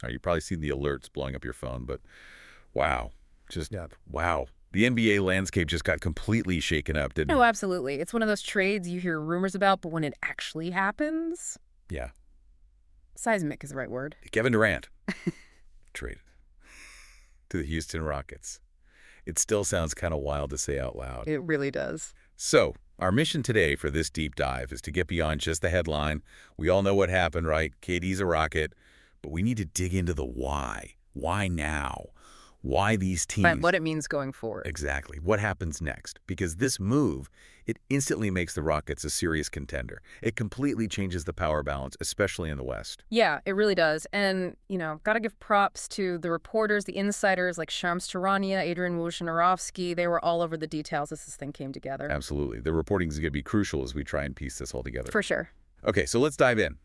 You've probably seen the alerts blowing up your phone, but wow. Wow. The NBA landscape just got completely shaken up, didn't No, it? absolutely. It's one of those trades you hear rumors about, but when it actually happens, Yeah. seismic is the right word. Kevin Durant traded to the Houston Rockets. It still sounds kind of wild to say out loud. It really does. So, our mission today for this deep dive is to get beyond just the headline. We all know what happened, right? KD's a Rocket. But we need to dig into the why. Why now? Why these teams? But what it means going forward. Exactly. What happens next? Because this move, it instantly makes the Rockets a serious contender. It completely changes the power balance, especially in the West. Yeah, it really does. And, gotta give props to the reporters, the insiders like Shams Charania, Adrian Wojnarowski. They were all over the details as this thing came together. Absolutely. The reporting is going to be crucial as we try and piece this all together. For sure. Okay, so let's dive in.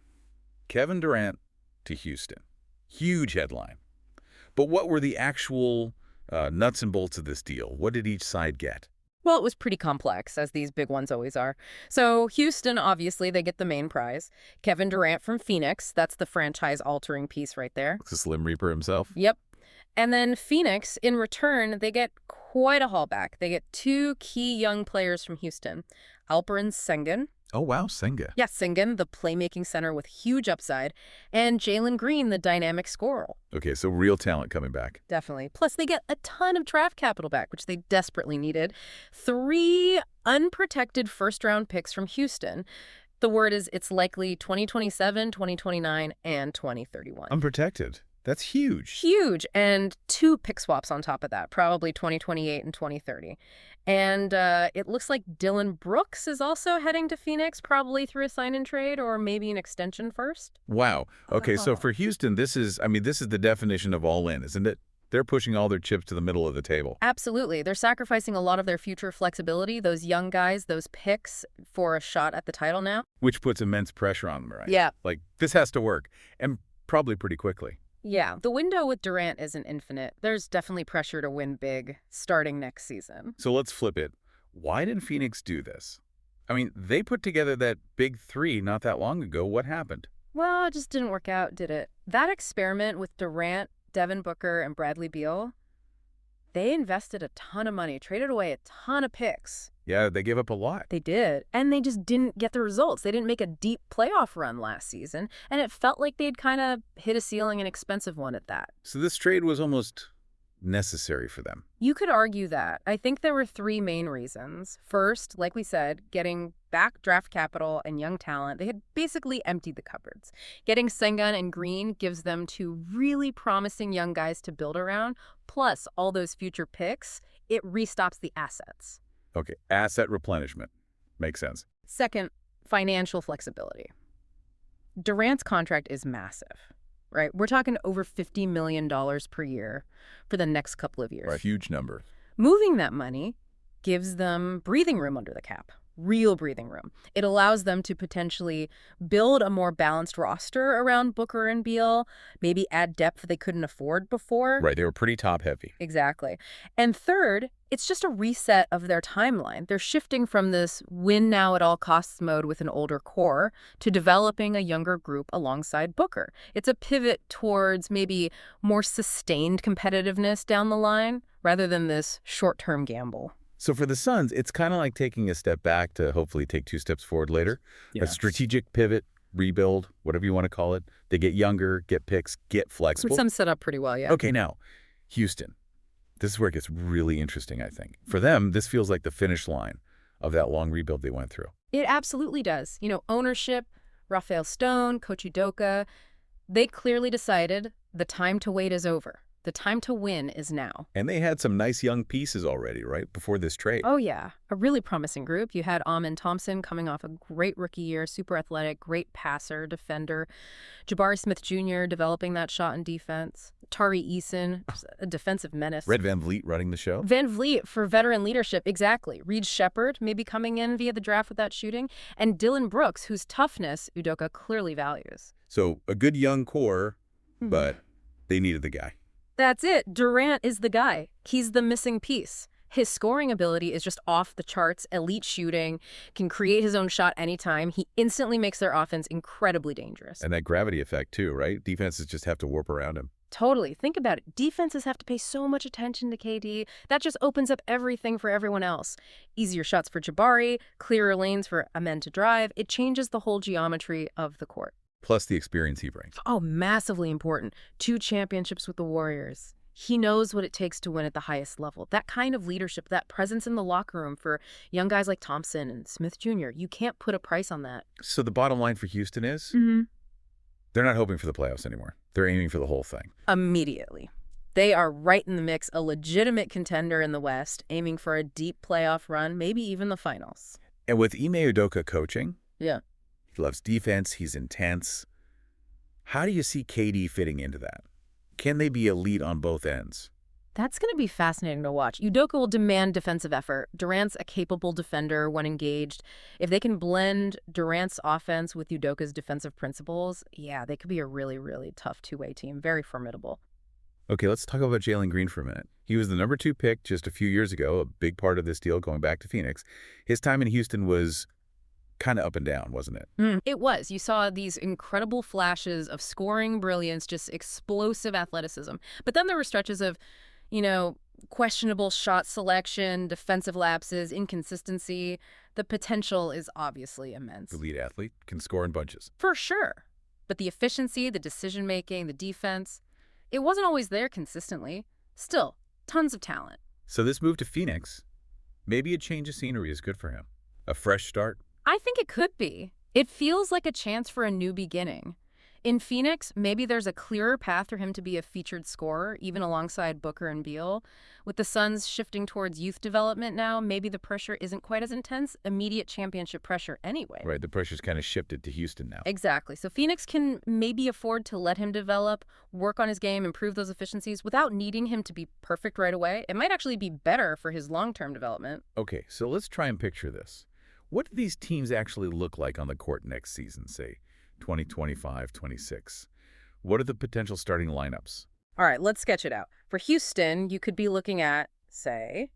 Kevin Durant to Houston. Huge headline. But what were the actual nuts and bolts of this deal? What did each side get? Well, it was pretty complex, as these big ones always are. So Houston, obviously, they get the main prize. Kevin Durant from Phoenix, that's the franchise-altering piece right there. The Slim Reaper himself? Yep. And then Phoenix, in return, they get quite a haul back. They get 2 key young players from Houston, Alperen Sengun. Oh, wow, Senga. Yes, Sengun, the playmaking center with huge upside, and Jalen Green, the dynamic scorer. Okay, so real talent coming back. Definitely. Plus, they get a ton of draft capital back, which they desperately needed. 3 unprotected first-round picks from Houston. The word is it's likely 2027, 2029, and 2031. Unprotected. That's huge. Huge. And 2 pick swaps on top of that, probably 2028 and 2030. And it looks like Dillon Brooks is also heading to Phoenix, probably through a sign-and trade or maybe an extension first. Wow. Okay, so for Houston, this is the definition of all in, isn't it? They're pushing all their chips to the middle of the table. Absolutely. They're sacrificing a lot of their future flexibility, those young guys, those picks, for a shot at the title now. Which puts immense pressure on them, right? Yeah. Like, this has to work, and probably pretty quickly. Yeah, the window with Durant isn't infinite. There's definitely pressure to win big starting next season. So let's flip it. Why did Phoenix do this? I mean, they put together that big 3 not that long ago. What happened? Well, it just didn't work out, did it? That experiment with Durant, Devin Booker, and Bradley Beal, they invested a ton of money, traded away a ton of picks. Yeah, they gave up a lot. They did. And they just didn't get the results. They didn't make a deep playoff run last season. And it felt like they'd kind of hit a ceiling, an expensive one at that. So this trade was almost necessary for them. You could argue that. I think there were 3 main reasons. First, like we said, getting back draft capital and young talent. They had basically emptied the cupboards. Getting Sengun and Green gives them 2 really promising young guys to build around. Plus, all those future picks, it restocks the assets. Okay, asset replenishment. Makes sense. Second, financial flexibility. Durant's contract is massive, right? We're talking over $50 million per year for the next couple of years. Right, huge number. Moving that money gives them breathing room under the cap. Real breathing room. It allows them to potentially build a more balanced roster around Booker and Beal, maybe add depth they couldn't afford before. Right, they were pretty top-heavy. Exactly. And third, it's just a reset of their timeline. They're shifting from this win now at all costs mode with an older core to developing a younger group alongside Booker. It's a pivot towards maybe more sustained competitiveness down the line rather than this short-term gamble. So for the Suns, it's kind of like taking a step back to hopefully take 2 steps forward later. Yeah. A strategic pivot, rebuild, whatever you want to call it. They get younger, get picks, get flexible. Some set up pretty well, yeah. Okay, now, Houston. This is where it gets really interesting, I think. For them, this feels like the finish line of that long rebuild they went through. It absolutely does. Ownership, Rafael Stone, Coach Udoka, they clearly decided the time to wait is over. The time to win is now. And they had some nice young pieces already, right, before this trade. Oh, yeah. A really promising group. You had Amen Thompson coming off a great rookie year, super athletic, great passer, defender. Jabari Smith Jr. developing that shot in defense. Tari Eason, a defensive menace. Red Van Vliet running the show. Van Vliet for veteran leadership, exactly. Reed Shepherd maybe coming in via the draft with that shooting. And Dillon Brooks, whose toughness Udoka clearly values. So a good young core, but they needed the guy. That's it. Durant is the guy. He's the missing piece. His scoring ability is just off the charts, elite shooting, can create his own shot anytime. He instantly makes their offense incredibly dangerous. And that gravity effect too, right? Defenses just have to warp around him. Totally. Think about it. Defenses have to pay so much attention to KD. That just opens up everything for everyone else. Easier shots for Jabari, clearer lanes for Amen to drive. It changes the whole geometry of the court. Plus the experience he brings. Oh, massively important. 2 championships with the Warriors. He knows what it takes to win at the highest level. That kind of leadership, that presence in the locker room for young guys like Thompson and Smith Jr., you can't put a price on that. So the bottom line for Houston is Mm-hmm. they're not hoping for the playoffs anymore. They're aiming for the whole thing. Immediately. They are right in the mix, a legitimate contender in the West, aiming for a deep playoff run, maybe even the finals. And with Ime Udoka coaching, Yeah. he loves defense, he's intense. How do you see KD fitting into that? Can they be elite on both ends? That's going to be fascinating to watch. Udoka will demand defensive effort. Durant's a capable defender when engaged. If they can blend Durant's offense with Udoka's defensive principles, yeah, they could be a really, really tough two-way team. Very formidable. Okay, let's talk about Jalen Green for a minute. He was the number 2 pick just a few years ago, a big part of this deal going back to Phoenix. His time in Houston was kind of up and down, wasn't it? It was. You saw these incredible flashes of scoring brilliance, just explosive athleticism. But then there were stretches of, questionable shot selection, defensive lapses, inconsistency. The potential is obviously immense. The lead athlete can score in bunches. For sure. But the efficiency, the decision-making, the defense, it wasn't always there consistently. Still, tons of talent. So this move to Phoenix, maybe a change of scenery is good for him. A fresh start. I think it could be. It feels like a chance for a new beginning. In Phoenix, maybe there's a clearer path for him to be a featured scorer, even alongside Booker and Beal. With the Suns shifting towards youth development now, maybe the pressure isn't quite as intense. Immediate championship pressure anyway. Right, the pressure's kind of shifted to Houston now. Exactly. So Phoenix can maybe afford to let him develop, work on his game, improve those efficiencies without needing him to be perfect right away. It might actually be better for his long-term development. Okay, so let's try and picture this. What do these teams actually look like on the court next season, say 2025, 26? What are the potential starting lineups? All right, let's sketch it out. For Houston, you could be looking at, say,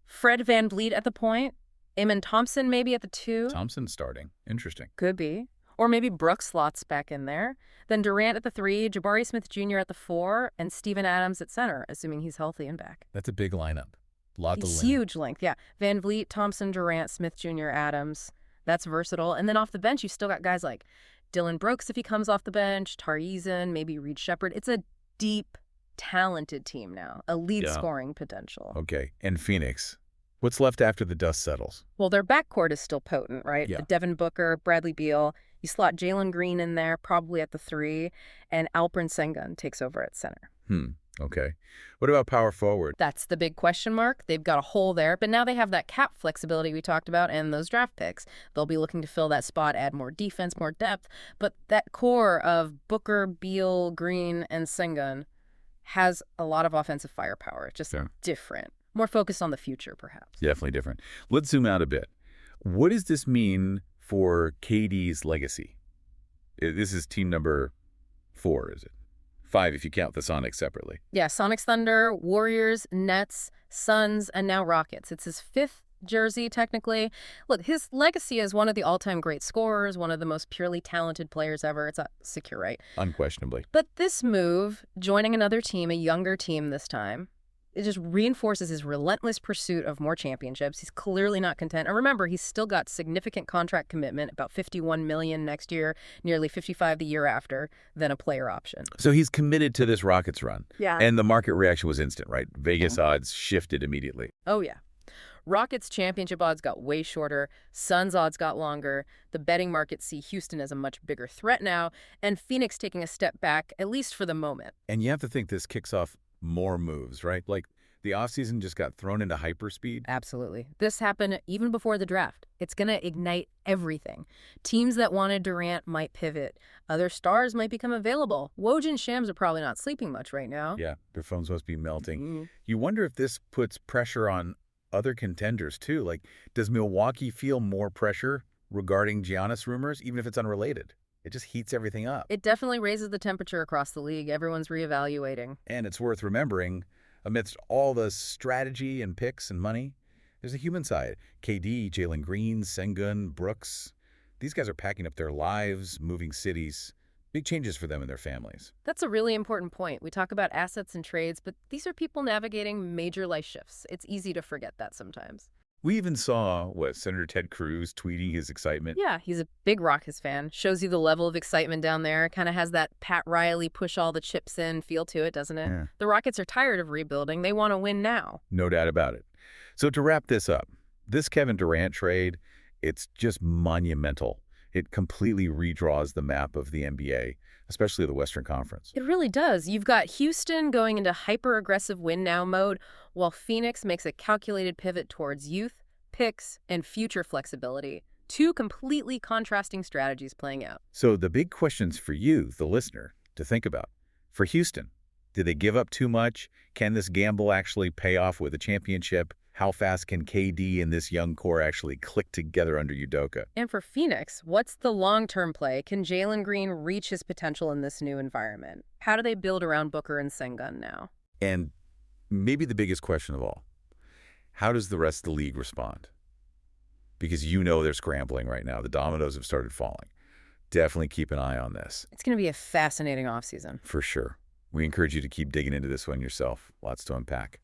Fred VanVleet at the point, Amen Thompson maybe at the 2. Thompson starting. Interesting. Could be. Or maybe Brooks slots back in there. Then Durant at the 3, Jabari Smith Jr. at the 4, and Steven Adams at center, assuming he's healthy and back. That's a big lineup. Lot to learn. Huge length, yeah. VanVleet, Thompson, Durant, Smith Jr., Adams. That's versatile. And then off the bench, you still got guys like Dylan Brooks if he comes off the bench, Tari Eason, maybe Reed Shepherd. It's a deep, talented team now, a lead scoring potential. Okay, and Phoenix. What's left after the dust settles? Well, their backcourt is still potent, right? Yeah. Devin Booker, Bradley Beal. You slot Jalen Green in there, probably at the 3, and Alperen Sengun takes over at center. Okay. What about power forward? That's the big question mark. They've got a hole there, but now they have that cap flexibility we talked about and those draft picks. They'll be looking to fill that spot, add more defense, more depth. But that core of Booker, Beal, Green, and Sengun has a lot of offensive firepower. Just different. More focused on the future, perhaps. Definitely different. Let's zoom out a bit. What does this mean for KD's legacy? This is team number 4, is it? 5 if you count the Sonics separately. Yeah, Sonics, Thunder, Warriors, Nets, Suns, and now Rockets. It's his 5th jersey, technically. Look, his legacy as one of the all-time great scorers, one of the most purely talented players ever. It's secure, right? Unquestionably. But this move, joining another team, a younger team this time, it just reinforces his relentless pursuit of more championships. He's clearly not content. And remember, he's still got significant contract commitment, about $51 million next year, nearly $55 the year after, then a player option. So he's committed to this Rockets run. Yeah. And the market reaction was instant, right? Vegas odds shifted immediately. Oh, yeah. Rockets championship odds got way shorter. Suns odds got longer. The betting markets see Houston as a much bigger threat now, and Phoenix taking a step back, at least for the moment. And you have to think this kicks off more moves, right? Like the offseason just got thrown into hyperspeed. Absolutely. This happened even before the draft. It's going to ignite everything. Teams that wanted Durant might pivot. Other stars might become available. Woj and Shams are probably not sleeping much right now. Yeah, their phones must be melting. You wonder if this puts pressure on other contenders too. Like, does Milwaukee feel more pressure regarding Giannis rumors, even if it's unrelated? It just heats everything up. It definitely raises the temperature across the league. Everyone's reevaluating. And it's worth remembering, Amidst all the strategy and picks and money, there's a human side. KD, Jalen Green, Sengun, Brooks. These guys are packing up their lives, moving cities. Big changes for them and their families. That's a really important point. We talk about assets and trades, but these are people navigating major life shifts. It's easy to forget that sometimes. We even saw, Senator Ted Cruz tweeting his excitement. Yeah, he's a big Rockets fan. Shows you the level of excitement down there. Kind of has that Pat Riley push all the chips in feel to it, doesn't it? Yeah. The Rockets are tired of rebuilding. They want to win now. No doubt about it. So to wrap this up, this Kevin Durant trade, it's just monumental. It completely redraws the map of the NBA, especially the Western Conference. It really does. You've got Houston going into hyper-aggressive win-now mode, while Phoenix makes a calculated pivot towards youth, picks, and future flexibility. Two completely contrasting strategies playing out. So the big questions for you, the listener, to think about. For Houston, did they give up too much? Can this gamble actually pay off with a championship? How fast can KD and this young core actually click together under Udoka? And for Phoenix, what's the long-term play? Can Jalen Green reach his potential in this new environment? How do they build around Booker and Sengun now? And maybe the biggest question of all, how does the rest of the league respond? Because they're scrambling right now. The dominoes have started falling. Definitely keep an eye on this. It's going to be a fascinating offseason. For sure. We encourage you to keep digging into this one yourself. Lots to unpack.